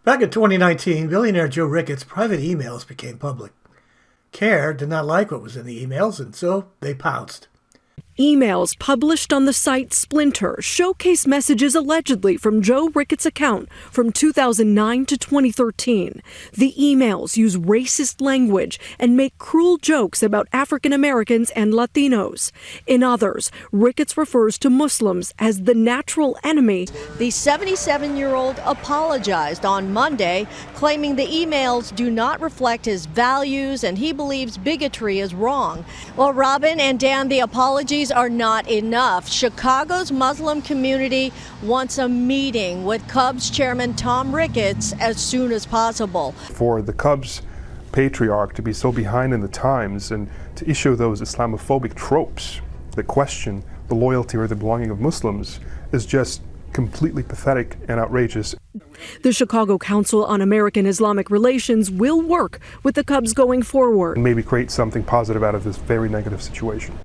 Back in 2019, billionaire Joe Ricketts' private emails became public. CAIR did not like what was in the emails, and so they pounced. Emails published on the site Splinter showcase messages allegedly from Joe Ricketts' account from 2009 to 2013. The emails use racist language and make cruel jokes about African Americans and Latinos. In others, Ricketts refers to Muslims as the natural enemy. The 77-year-old apologized on Monday, claiming the emails do not reflect his values and he believes bigotry is wrong. Well, Robin and Dan, the apologies are not enough. Chicago's Muslim community wants a meeting with Cubs chairman Tom Ricketts as soon as possible. For the Cubs patriarch to be so behind in the times and to issue those Islamophobic tropes that question the loyalty or the belonging of Muslims is just completely pathetic and outrageous. The Chicago Council on American Islamic Relations will work with the Cubs going forward. And maybe create something positive out of this very negative situation.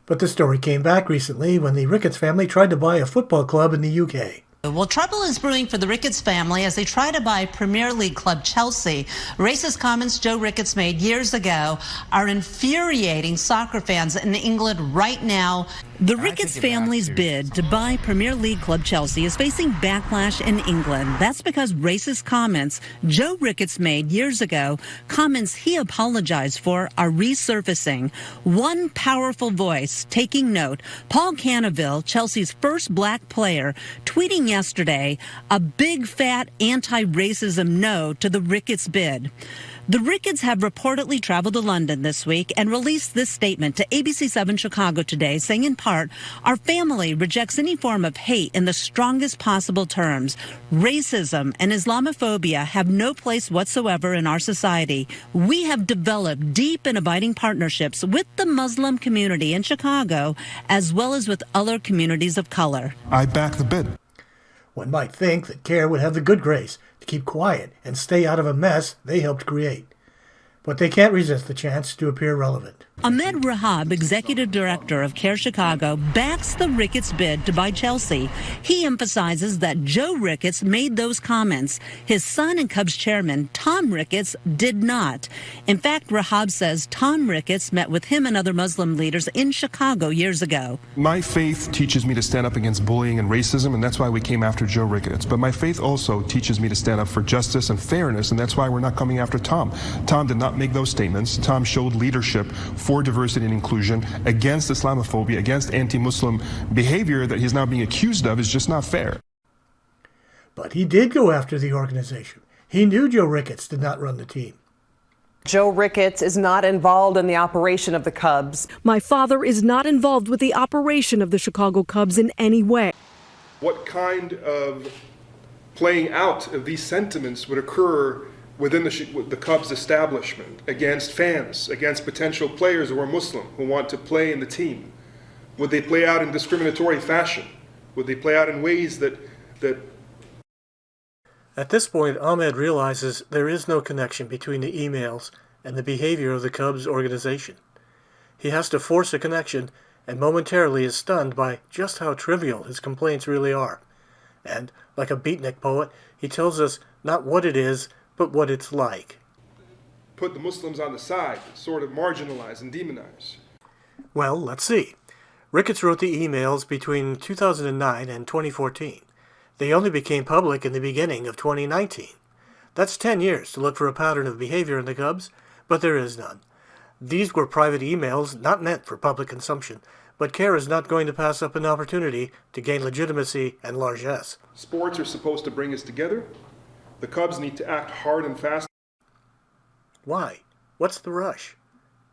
But the story came back recently when the Ricketts family tried to buy a football club in the UK. Well, trouble is brewing for the Ricketts family as they try to buy Premier League club Chelsea. Racist comments Joe Ricketts made years ago are infuriating soccer fans in England right now. The Ricketts family's bid to buy Premier League club Chelsea is facing backlash in England. That's because racist comments Joe Ricketts made years ago, comments he apologized for, are resurfacing. One powerful voice taking note, Paul Canaville, Chelsea's first black player, tweeting yesterday a big fat anti-racism no to the Ricketts bid. The Ricketts have reportedly traveled to London this week and released this statement to ABC7 Chicago today, saying in part, our family rejects any form of hate in the strongest possible terms. Racism and Islamophobia have no place whatsoever in our society. We have developed deep and abiding partnerships with the Muslim community in Chicago, as well as with other communities of color. I back the bid. One might think that CAIR would have the good grace to keep quiet and stay out of a mess they helped create. But they can't resist the chance to appear relevant. Ahmed Rahab, executive director of CAIR Chicago, backs the Ricketts bid to buy Chelsea. He emphasizes that Joe Ricketts made those comments. His son and Cubs chairman, Tom Ricketts, did not. In fact, Rahab says Tom Ricketts met with him and other Muslim leaders in Chicago years ago. My faith teaches me to stand up against bullying and racism, and that's why we came after Joe Ricketts. But my faith also teaches me to stand up for justice and fairness, and that's why we're not coming after Tom. Tom did not make those statements. Tom showed leadership for diversity and inclusion against Islamophobia, against anti-Muslim behavior that he's now being accused of is just not fair. But he did go after the organization. He knew Joe Ricketts did not run the team. Joe Ricketts is not involved in the operation of the Cubs. My father is not involved with the operation of the Chicago Cubs in any way. What kind of playing out of these sentiments would occur within the Cubs establishment, against fans, against potential players who are Muslim, who want to play in the team? Would they play out in discriminatory fashion? Would they play out in ways that... At this point, Ahmed realizes there is no connection between the emails and the behavior of the Cubs organization. He has to force a connection and momentarily is stunned by just how trivial his complaints really are. And, like a beatnik poet, he tells us not what it is, but what it's like. Put the Muslims on the side, sort of marginalize and demonize. Well, let's see. Ricketts wrote the emails between 2009 and 2014. They only became public in the beginning of 2019. That's 10 years to look for a pattern of behavior in the Cubs, but there is none. These were private emails not meant for public consumption, but CAIR is not going to pass up an opportunity to gain legitimacy and largesse. Sports are supposed to bring us together. The Cubs need to act hard and fast. Why? What's the rush?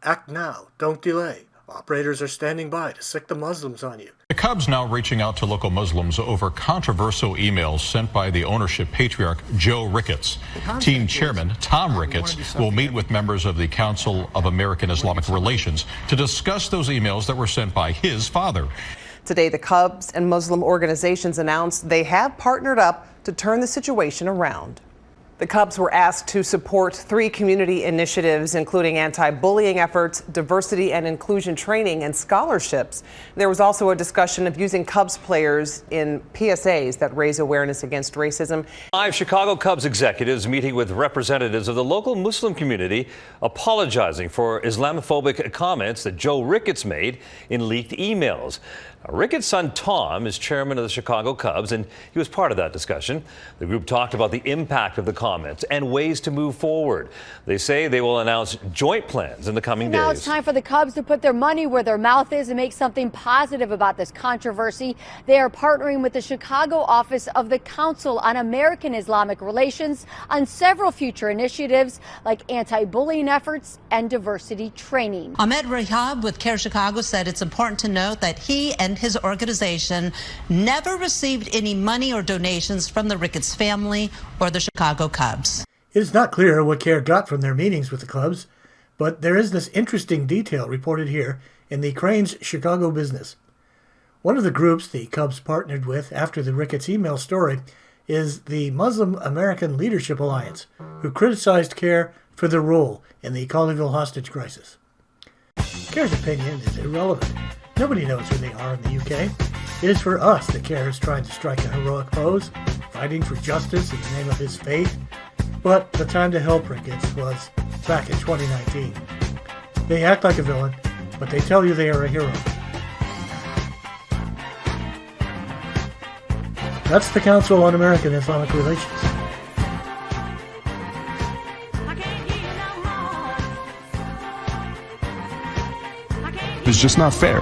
Act now. Don't delay. Operators are standing by to sick the Muslims on you. The Cubs now reaching out to local Muslims over controversial emails sent by the ownership patriarch Joe Ricketts. Team chairman Tom Ricketts will meet with members of the Council of American Islamic Relations to discuss those emails that were sent by his father. Today, the Cubs and Muslim organizations announced they have partnered up to turn the situation around. The Cubs were asked to support 3 community initiatives, including anti-bullying efforts, diversity and inclusion training, and scholarships. There was also a discussion of using Cubs players in PSAs that raise awareness against racism. 5 Chicago Cubs executives meeting with representatives of the local Muslim community, apologizing for Islamophobic comments that Joe Ricketts made in leaked emails. Now, Ricketts' son Tom is chairman of the Chicago Cubs, and he was part of that discussion. The group talked about the impact of the comments and ways to move forward. They say they will announce joint plans in the coming days. Now it's time for the Cubs to put their money where their mouth is and make something positive about this controversy. They are partnering with the Chicago office of the Council on American Islamic Relations on several future initiatives like anti-bullying efforts and diversity training. Ahmed Rahab with CAIR Chicago said it's important to note that he and his organization never received any money or donations from the Ricketts family or the Chicago Cubs. It is not clear what CAIR got from their meetings with the Cubs, but there is this interesting detail reported here in the Crain's Chicago Business. One of the groups the Cubs partnered with after the Ricketts email story is the Muslim American Leadership Alliance, who criticized CAIR for their role in the Colleyville hostage crisis. CAIR's opinion is irrelevant. Nobody knows who they are in the UK. It is for us that CAIR is trying to strike a heroic pose, fighting for justice in the name of his faith. But the time to help Ricketts was back in 2019. They act like a villain, but they tell you they are a hero. That's the Council on American Islamic Relations. It's just not fair.